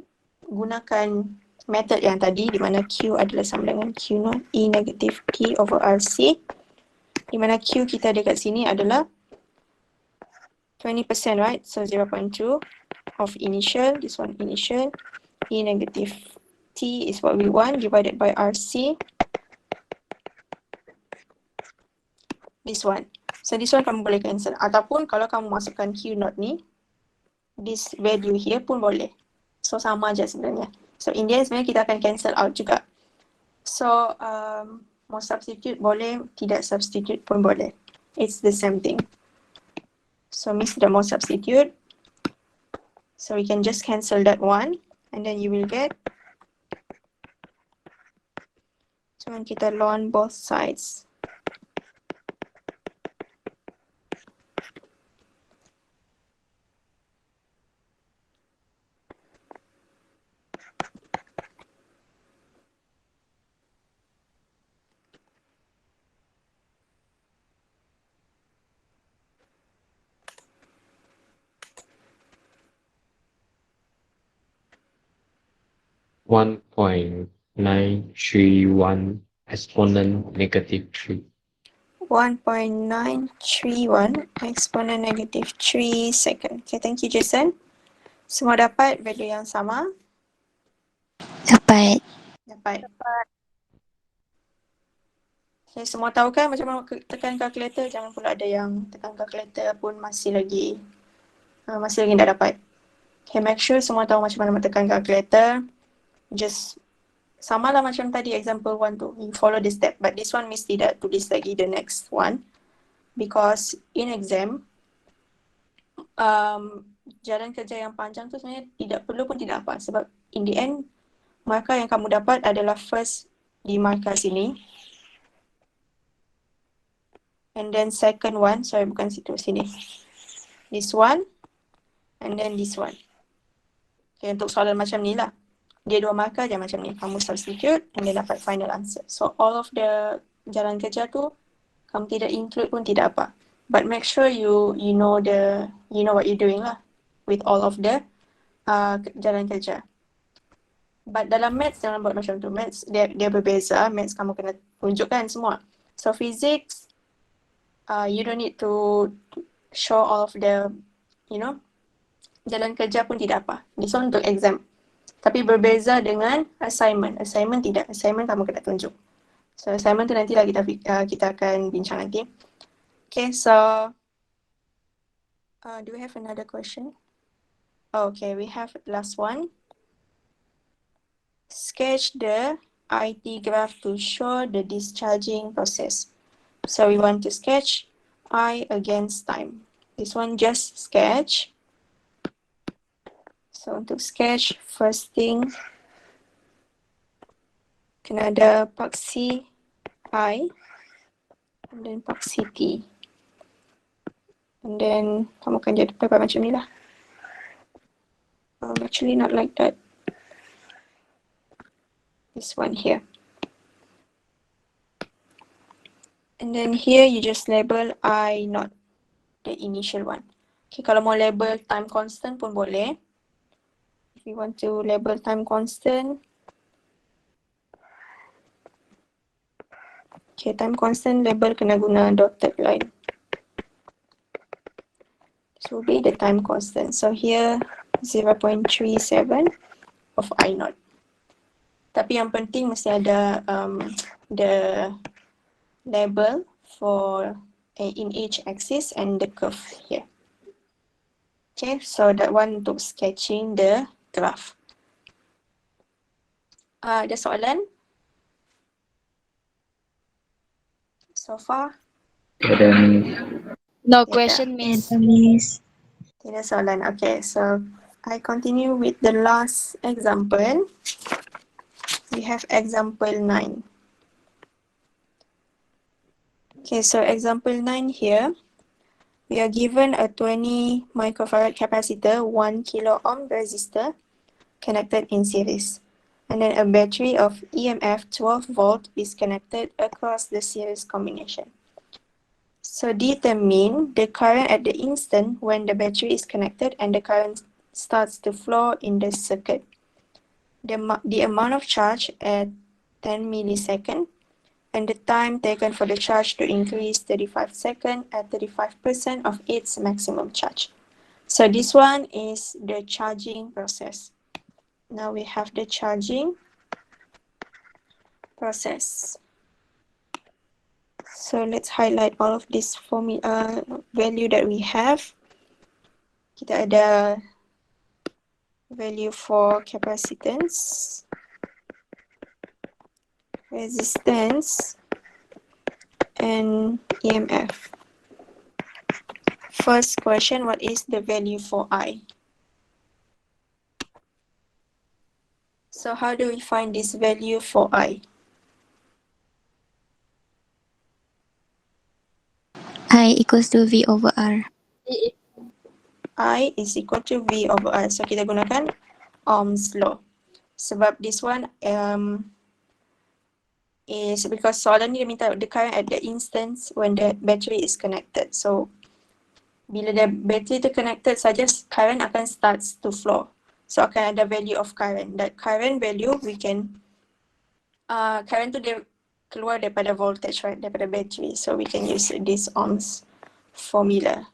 gunakan method yang tadi di mana Q adalah sama dengan Q0 E negative T over RC, di mana Q kita dekat sini adalah 20%, right? So 0.2 of initial, this one initial, E negative T is what we want divided by RC, this one. So this one kamu boleh cancel, ataupun kalau kamu masukkan Q0 ni, this value here pun boleh. So sama aja sebenarnya. So in the end sebenarnya kita akan cancel out juga. So mau substitute boleh, tidak substitute pun boleh. It's the same thing. So Miss tidak mau substitute. So we can just cancel that one and then you will get. Cuman kita lawan both sides. One point 931 exponent negative 3. 1.931 exponent negative 3 second. Okay, thank you, Jason. Semua dapat value yang sama? Dapat. Dapat. Okay, semua tahu kan macam mana tekan calculator? Jangan pula ada yang tekan calculator pun masih lagi tak dapat. Okay, make sure semua tahu macam mana tekan calculator. Just sama lah macam tadi example 1 tu. You follow the step. But this one mesti tidak tulis lagi the next one. Because in exam, jalan kerja yang panjang tu sebenarnya tidak perlu pun tidak apa. Sebab in the end, markah yang kamu dapat adalah first di markah sini. And then second one, sorry bukan situ, sini. This one. And then this one. Okay, untuk soalan macam ni lah. Dia 2 markah je macam ni. Kamu substitute and then dapat final answer. So all of the jalan kerja tu, kamu tidak include pun tidak apa. But make sure you know what you're doing lah. With all of the jalan kerja. But dalam maths jangan buat macam tu. Maths dia berbeza. Maths kamu kena tunjukkan semua. So physics, you don't need to show all of the, jalan kerja pun tidak apa. This one untuk exam. Tapi berbeza dengan assignment. Assignment tidak. Assignment kamu kena tunjuk. So assignment tu nantilah kita akan bincang nanti. Okay, so do we have another question? Oh, okay, we have last one. Sketch the IT graph to show the discharging process. So we want to sketch I against time. This one just sketch. So untuk sketch, first thing, kena ada paksi I, and then paksi T. And then kamu akan dapat macam ni lah. Actually not like that. This one here. And then here you just label I naught, the initial one. Okay, kalau mau label time constant pun boleh. If you want to label time constant. Okay, time constant label kena guna dotted line. This will be the time constant. So here 0.37 of I naught. Tapi yang penting mesti ada the label for in each axis and the curve here. Okay, so that one untuk sketching the graph. Ada soalan? So far? No question, Miss. Miss. Tidak soalan. Okay, so I continue with the last example. We have example 9. Okay, so example 9 here. We are given a 20 microfarad capacitor, 1 kilo ohm resistor connected in series. And then a battery of EMF 12 volt is connected across the series combination. So determine the current at the instant when the battery is connected and the current starts to flow in the circuit. The amount of charge at 10 millisecond and the time taken for the charge to increase 35 seconds at 35% of its maximum charge. So this one is the charging process. Now we have the charging process. So let's highlight all of this value that we have. Kita ada value for capacitance, resistance, and EMF. First question, what is the value for I? So how do we find this value for I? I equals to V over R. I is equal to V over R. So kita gunakan Ohm's law. Sebab this one is because soalan ni dia minta the current at the instance when the battery is connected. So bila the battery tu connected saja, current akan starts to flow. So akan ada value of current. That current value we can current tu dia keluar daripada voltage, right, daripada battery. So we can use this Ohm's formula.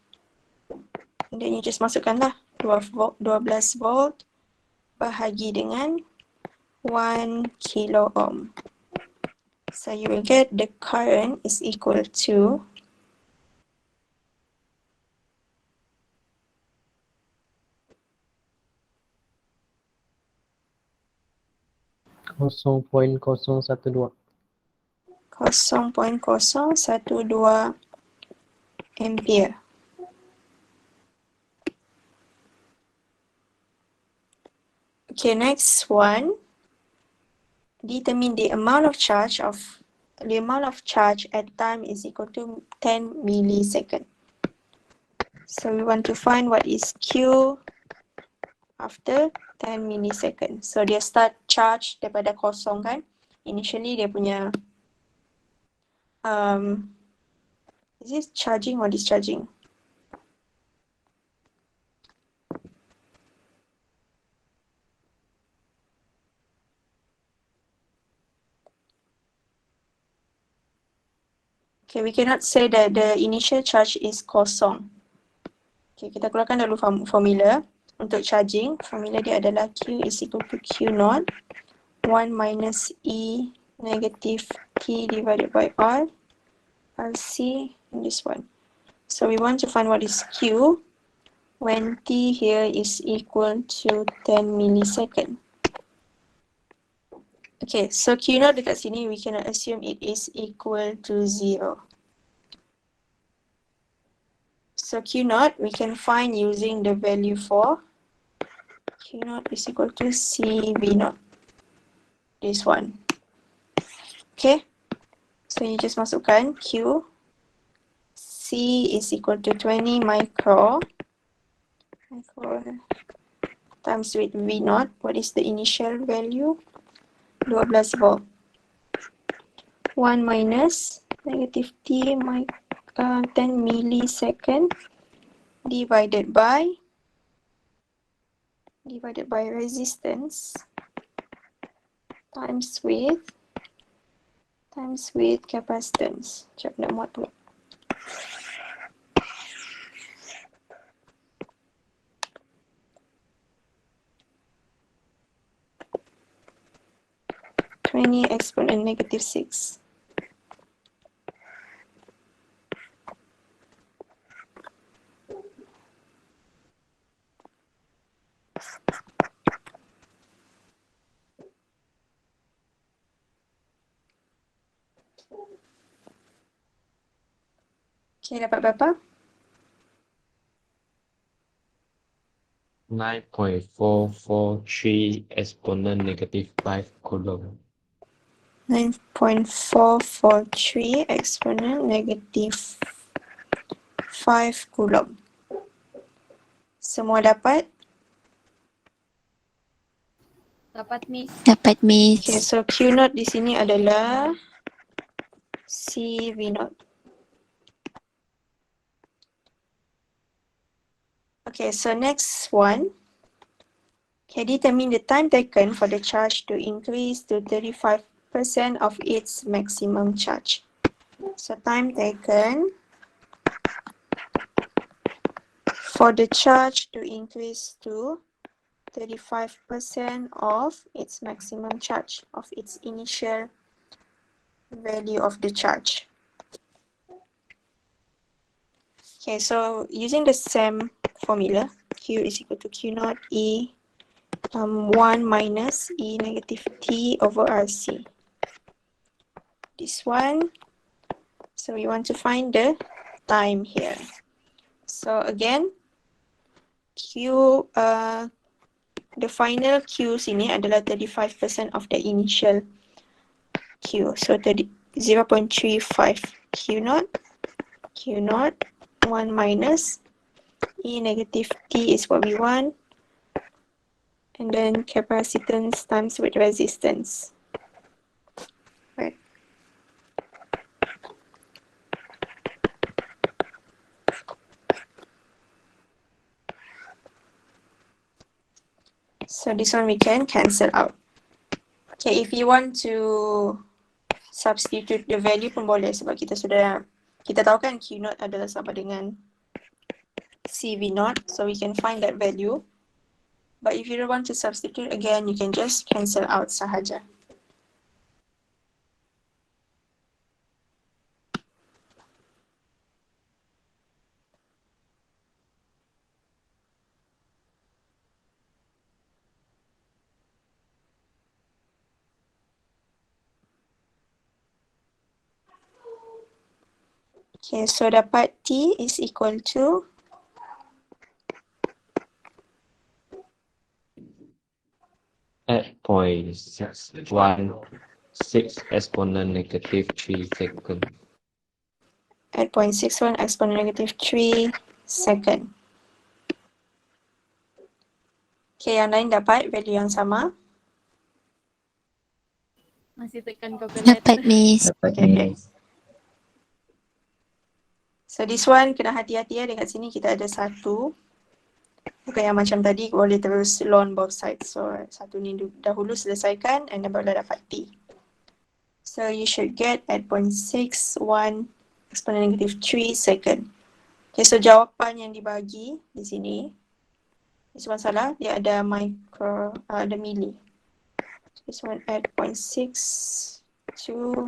And then you just masukkan lah 12 volt bahagi dengan 1 kilo ohm. So you will get the current is equal to 0.012. 0.012 ampere. Okay, next one. Determine the amount of charge at time is equal to 10 millisecond. So we want to find what is Q after 10 millisecond. So dia start charge daripada kosong kan. Initially dia punya is this charging or discharging? Okay, we cannot say that the initial charge is kosong. Okay, kita keluarkan dulu formula untuk charging. Formula dia adalah Q is equal to Q naught 1 minus E negative T divided by R RC in this one. So we want to find what is Q when T here is equal to 10 millisecond. Okay, so Q naught dekat sini we cannot assume it is equal to 0. So Q naught we can find using the value for Q naught is equal to C V naught. This one. Okay, so you just masukkan Q. C is equal to 20 micro times with V naught. What is the initial value? 12 volt. 1 minus negative T 10 millisecond divided by resistance times with capacitance. Sekejap nak muat tu. exponent negative 6. Okay, dapat berapa? 9.443 exponent negative 5 coulomb. 9.443 exponent negative 5 coulomb. Semua dapat? Dapat Miss. Dapat Miss. Okay, so Q naught di sini adalah C V naught. Okay, so next one. Okay, determine the time taken for the charge to increase to 35% of its maximum charge. So time taken for the charge to increase to 35% of its maximum charge, of its initial value of the charge. Okay, so using the same formula, Q is equal to Q naught E 1 minus E negative T over RC. This one, so we want to find the time here. So again, Q, the final Q sini adalah 35% of the initial Q. So 0.35 Q naught, 1 minus E negative T is what we want. And then capacitance times with resistance. Right. So this one we can cancel out. Okay, if you want to substitute the value pun boleh sebab kita tahu kan Q naught adalah sama dengan CV naught, so we can find that value. But if you don't want to substitute again, you can just cancel out sahaja. Okay, so dapat T is equal to 8.616 exponent negative 3 second. 8.61 exponent negative 3 second. Okay, yang lain dapat value yang sama. Masih tekan calculator. Dapat, Miss. Okay. So this one kena hati-hati ya, dekat sini kita ada satu. Bukan yang macam tadi boleh terus loan both sides. So satu ni dahulu selesaikan and then baru dapat T. So you should get 8.61 exponent negative 3 second. Okay, so jawapan yang dibagi di sini. This one salah, dia ada ada milli. This one 8.62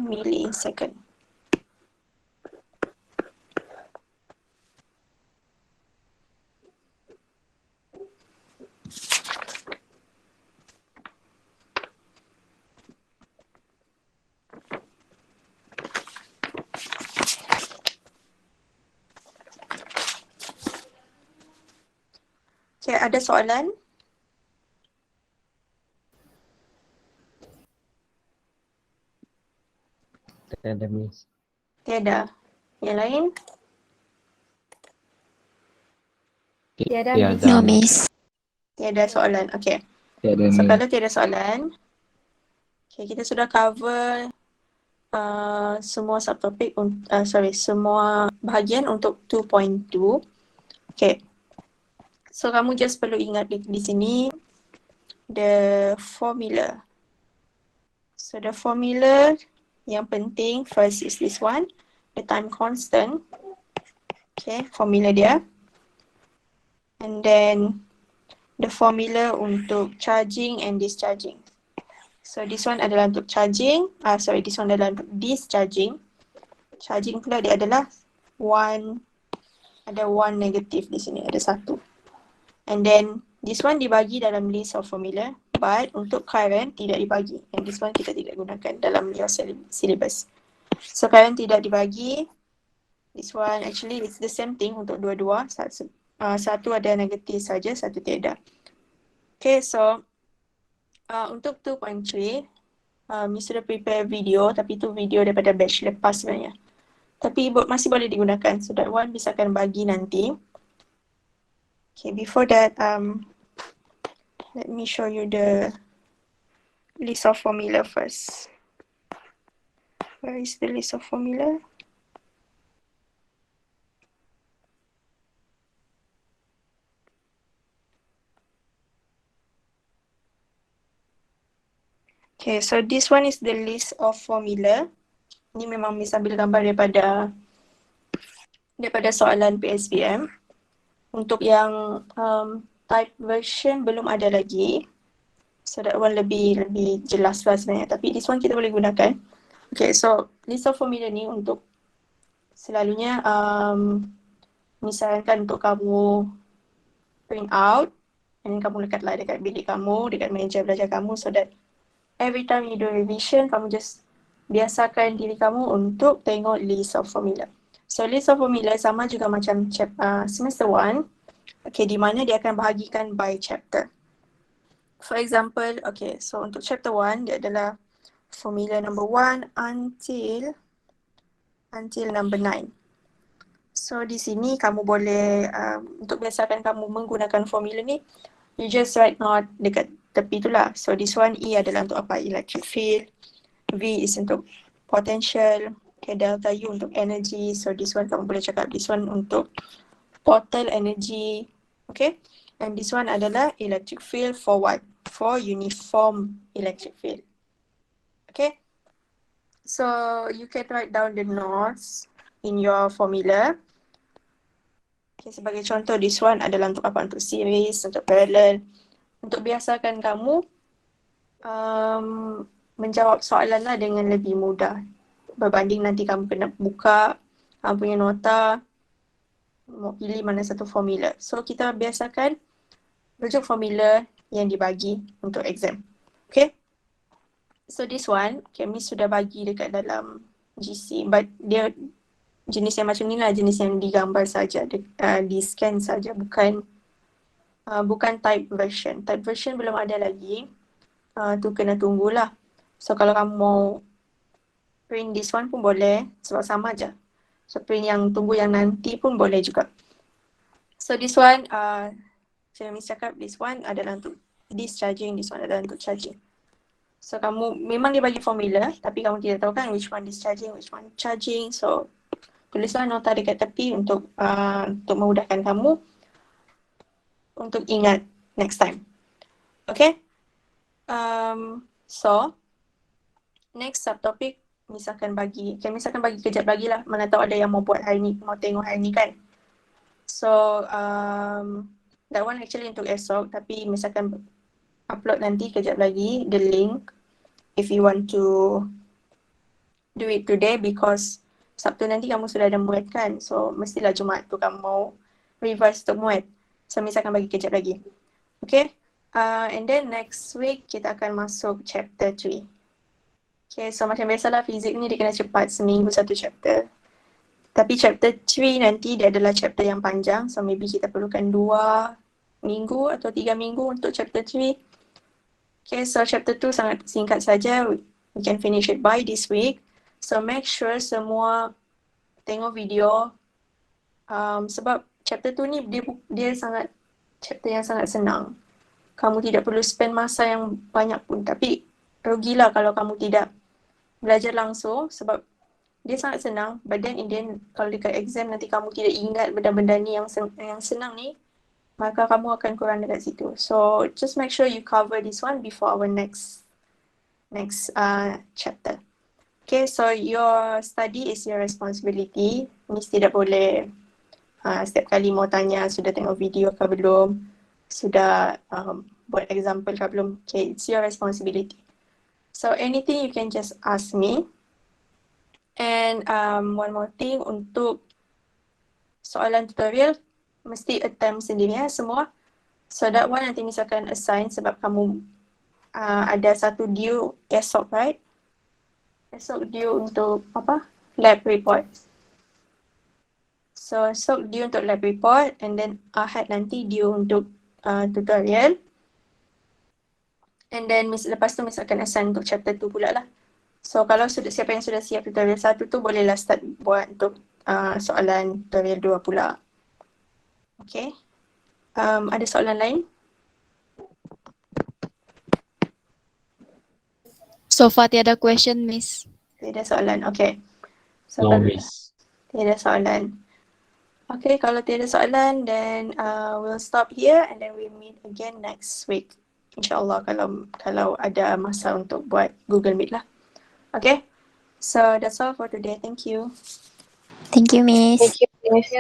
millisecond. Okay, ada soalan? Tiada, Miss. Tiada. Yang lain? Tiada, Tiada. Miss. No, Miss. Tiada soalan. Okay. Tiada So ni. kalau tiada soalan, okay, kita sudah cover semua subtopik, semua bahagian untuk 2.2. Okay. So kamu just perlu ingat di sini the formula. So the formula yang penting first is this one, the time constant. Okay, formula dia. And then the formula untuk charging and discharging. So this one adalah untuk charging, this one adalah untuk discharging. Charging pula dia adalah ada one negative di sini, ada satu. And then this one dibagi dalam list of formula, but untuk current tidak dibagi. And this one kita tidak gunakan dalam your syllabus. So current tidak dibagi. This one actually it's the same thing untuk dua-dua. Satu ada negatif saja, satu tiada. Okay, so untuk 2.3, you sudah prepare video, tapi itu video daripada batch lepas sebenarnya. Tapi masih boleh digunakan, so that one bisa akan bagi nanti. Okay, before that, let me show you the list of formula first. Where is the list of formula? Okay, so this one is the list of formula. Ini memang bisa ambil gambar daripada soalan PSBM. Untuk yang type version belum ada lagi. So that one lebih jelas lah sebenarnya. Tapi this one kita boleh gunakan. Okay, so list of formula ni untuk selalunya misalkan untuk kamu print out and kamu lekatlah dekat bilik kamu, dekat meja belajar kamu, so that every time you do revision, kamu just biasakan diri kamu untuk tengok list of formula. So list of formula sama juga macam semester 1. Okay, di mana dia akan bahagikan by chapter. For example, okay, so untuk chapter 1 dia adalah formula number 1 until number 9. So di sini kamu boleh untuk biasakan kamu menggunakan formula ni, you just write note dekat tepi tu lah. So this one E adalah untuk apa? Electric field. V is untuk potential. Okay, delta U untuk energy. So this one kamu boleh cakap this one untuk total energy. Okay. And this one adalah electric field for what? For uniform electric field. Okay. So you can write down the notes in your formula. Okay, sebagai contoh, this one adalah untuk apa? Untuk series, untuk parallel. Untuk biasakan kamu menjawab soalan lah dengan lebih mudah. Berbanding nanti kamu kena buka kamu punya nota, mau pilih mana satu formula. So kita biasakan rujuk formula yang dibagi untuk exam. Okay? So this one, Miss sudah bagi dekat dalam GC, but dia jenis yang macam ni lah, jenis yang digambar saja, di scan saja, bukan type version. Type version belum ada lagi, tu kena tunggulah. So kalau kamu mau print this one pun boleh, sebab sama aja. So print yang tunggu yang nanti pun boleh juga. So this one, saya Miss cakap, this one adalah untuk discharging, this one adalah untuk charging. So kamu memang dia bagi formula, tapi kamu tidak tahu kan which one discharging, which one charging. So tulislah nota dekat tepi untuk memudahkan kamu untuk ingat next time. Okay? So next subtopic misalkan bagi kejap lagi lah, mana tahu ada yang mau buat hari ni, mau tengok hari ni kan. So that one actually untuk esok, tapi misalkan upload nanti kejap lagi the link if you want to do it today, because Sabtu nanti kamu sudah ada muat kan, so mestilah Jumaat tu kamu mau revise untuk muat. So misalkan bagi kejap lagi. Okay, and then next week kita akan masuk chapter 3. Okay, so macam biasalah fizik ni dia kena cepat, seminggu satu chapter. Tapi chapter 3 nanti dia adalah chapter yang panjang, so maybe kita perlukan 2 minggu atau 3 minggu untuk chapter 3. Okay, so chapter 2 sangat singkat saja. We can finish it by this week. So make sure semua tengok video. Sebab chapter 2 ni dia sangat chapter yang sangat senang. Kamu tidak perlu spend masa yang banyak pun. Tapi rugilah kalau kamu tidak belajar langsung sebab dia sangat senang. But then in the end, kalau dekat exam nanti kamu tidak ingat benda-benda ni yang senang ni, maka kamu akan kurang dekat situ. So just make sure you cover this one before our next chapter. Okay, so your study is your responsibility. Miss tidak boleh setiap kali mau tanya sudah tengok video ke belum, sudah buat example ke belum. Okay, it's your responsibility. So anything you can just ask me. And one more thing, untuk soalan tutorial mesti attempt sendiri ya semua. So that one nanti misalkan assign sebab kamu ada satu due esok, right? Esok due untuk apa? Lab report. So esok due untuk lab report, and then Ahad nanti due untuk tutorial. And then lepas tu misalkan assign untuk chapter 2 pula lah. So kalau siapa yang sudah siap tutorial 1 tu bolehlah start buat untuk soalan tutorial 2 pula. Okay. Ada soalan lain? So far tiada question, Miss. Tiada soalan. Okay. So No, Miss. tiada soalan. Okay, kalau tiada soalan, then we'll stop here and then we'll meet again next week. InsyaAllah kalau ada masa untuk buat Google Meet lah. Okay. So that's all for today. Thank you. Thank you, Miss. Thank you, Miss.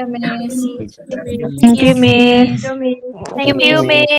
Thank you, Miss. Thank you, Miss.